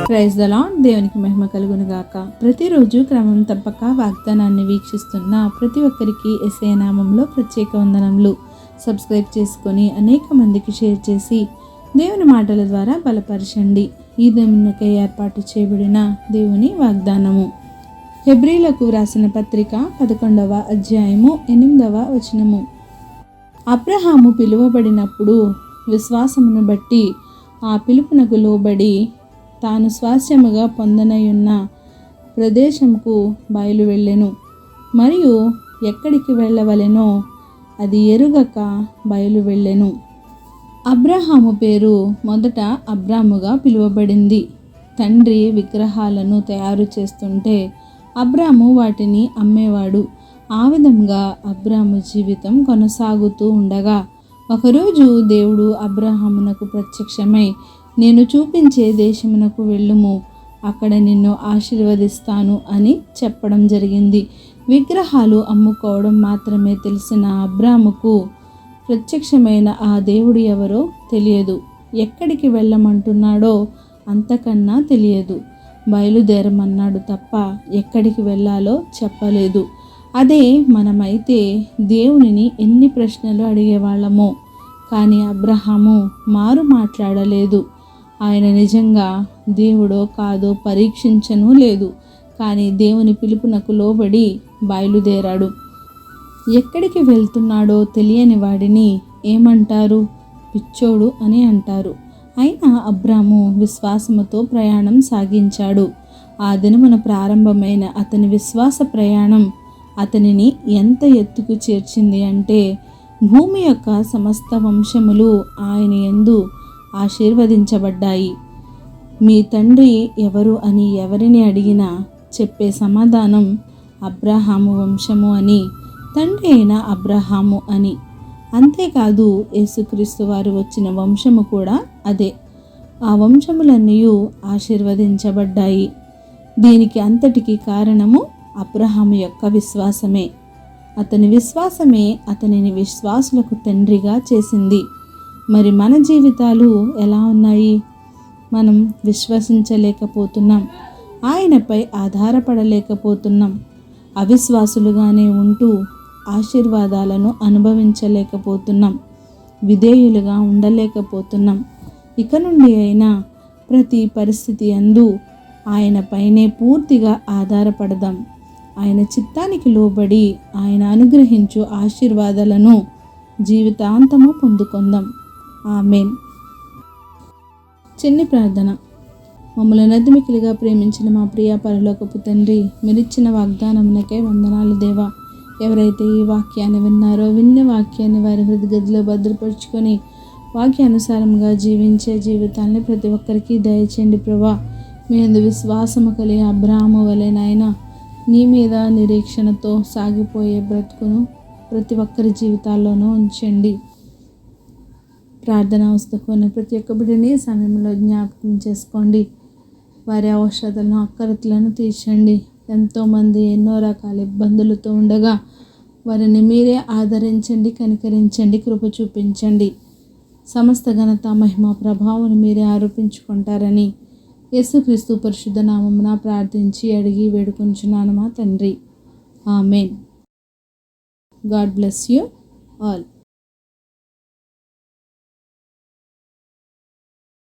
Praise the lord. దేవునికి మహిమ కలుగును గాక. ప్రతిరోజు క్రమం తప్పక వాగ్దానాన్ని వీక్షిస్తున్న ప్రతి ఒక్కరికి యేసయ్య నామంలో ప్రత్యేక వందనములు. సబ్స్క్రైబ్ చేసుకొని అనేక మందికి షేర్ చేసి దేవుని మాటల ద్వారా బలపరచండి. ఈ దినమునకై ఏర్పాటు చేయబడిన దేవుని వాగ్దానము హెబ్రీలకు వ్రాసిన పత్రిక 11వ అధ్యాయము 8వ వచనము. అబ్రహాము పిలువబడినప్పుడు విశ్వాసమును బట్టి ఆ పిలుపునకు లోబడి తాను స్వాస్యముగా పొందనయున్న ప్రదేశముకు బయలు వెళ్ళెను. మరియు ఎక్కడికి వెళ్ళవలెనో అది ఎరుగక బయలు వెళ్ళెను. అబ్రహాము పేరు మొదట అబ్రాముగా పిలువబడింది. తండ్రి విగ్రహాలను తయారు చేస్తుంటే అబ్రాము వాటిని అమ్మేవాడు. ఆ విధంగా అబ్రాము జీవితం కొనసాగుతూ ఉండగా ఒకరోజు దేవుడు అబ్రహామునకు ప్రత్యక్షమై, నేను చూపించే దేశమునకు వెళ్ళుము, అక్కడ నిన్ను ఆశీర్వదిస్తాను అని చెప్పడం జరిగింది. విగ్రహాలు అమ్ముకోవడం మాత్రమే తెలిసిన అబ్రాముకు ప్రత్యక్షమైన ఆ దేవుడు ఎవరో తెలియదు. ఎక్కడికి వెళ్ళమంటున్నాడో అంతకన్నా తెలియదు. బయలుదేరమన్నాడు తప్ప ఎక్కడికి వెళ్ళాలో చెప్పలేదు. అదే మనమైతే దేవునిని ఎన్ని ప్రశ్నలు అడిగేవాళ్ళమో, కానీ అబ్రహాము మారు మాట్లాడలేదు. ఆయన నిజంగా దేవుడో కాదో పరీక్షించను లేదు. కానీ దేవుని పిలుపునకు లోబడి బయలుదేరాడు. ఎక్కడికి వెళ్తున్నాడో తెలియని వాడిని ఏమంటారు? పిచ్చోడు అని అంటారు. అయినా అబ్రాము విశ్వాసముతో ప్రయాణం సాగించాడు. ఆ దినమున ప్రారంభమైన అతని విశ్వాస ప్రయాణం అతనిని ఎంత ఎత్తుకు చేర్చింది అంటే, భూమి యొక్క సమస్త వంశములు ఆయన యందు ఆశీర్వదించబడ్డాయి. మీ తండ్రి ఎవరు అని ఎవరిని అడిగినా చెప్పే సమాధానం అబ్రహాము వంశము అని, తండ్రి అయిన అబ్రహాము అని. అంతేకాదు, యేసుక్రీస్తు వారు వచ్చిన వంశము కూడా అదే. ఆ వంశములన్నీ ఆశీర్వదించబడ్డాయి. దీనికి అంతటికి కారణము అబ్రహాము యొక్క విశ్వాసమే. అతని విశ్వాసమే అతనిని విశ్వాసులకు తండ్రిగా చేసింది. మరి మన జీవితాలు ఎలా ఉన్నాయి? మనం విశ్వసించలేకపోతున్నాం, ఆయనపై ఆధారపడలేకపోతున్నాం. అవిశ్వాసులుగానే ఉంటూ ఆశీర్వాదాలను అనుభవించలేకపోతున్నాం, విధేయులుగా ఉండలేకపోతున్నాం. ఇక నుండి అయినా ప్రతి పరిస్థితి యందు ఆయనపైనే పూర్తిగా ఆధారపడదాం. ఆయన చిత్తానికి లోబడి ఆయన అనుగ్రహించు ఆశీర్వాదాలను జీవితాంతము పొందుకుందాం. ఆమేన్. చిన్ని ప్రార్థన. మమ్మల్ని నదిమికిలిగా ప్రేమించిన మా ప్రియ పరలోకపు తండ్రి, మీరిచ్చిన వాగ్దానమునకే వందనాలు దేవా. ఎవరైతే ఈ వాక్యాన్ని విన్నారో, విన్న వాక్యాన్ని వారి హృదయగదిలో భద్రపరుచుకొని వాక్యానుసారంగా జీవించే జీవితాన్ని ప్రతి ఒక్కరికి దయచేయండి ప్రభా. మీ యందు విశ్వాసము కలిగి అబ్రాహాము వలె నాయనా నీ మీద నిరీక్షణతో సాగిపోయే బ్రతుకును ప్రతి ఒక్కరి జీవితాల్లోనూ ఉంచండి. ప్రార్థన అవసరమైన ప్రతి ఒక్క బిడ్డని సమయంలో జ్ఞాపకం చేసుకోండి. వారి అవసరాలను అక్కరతలను తీర్చండి. ఎంతోమంది ఎన్నో రకాల ఇబ్బందులతో ఉండగా వారిని మీరే ఆదరించండి, కనికరించండి, కృప చూపించండి. సమస్త ఘనత మహిమ ప్రభావం మీరే ఆరోపించుకుంటారని యేసుక్రీస్తు పరిశుద్ధ నామమున ప్రార్థించి అడిగి వేడుకొంచున్నాను మా తండ్రి. ఆమేన్. God bless you all.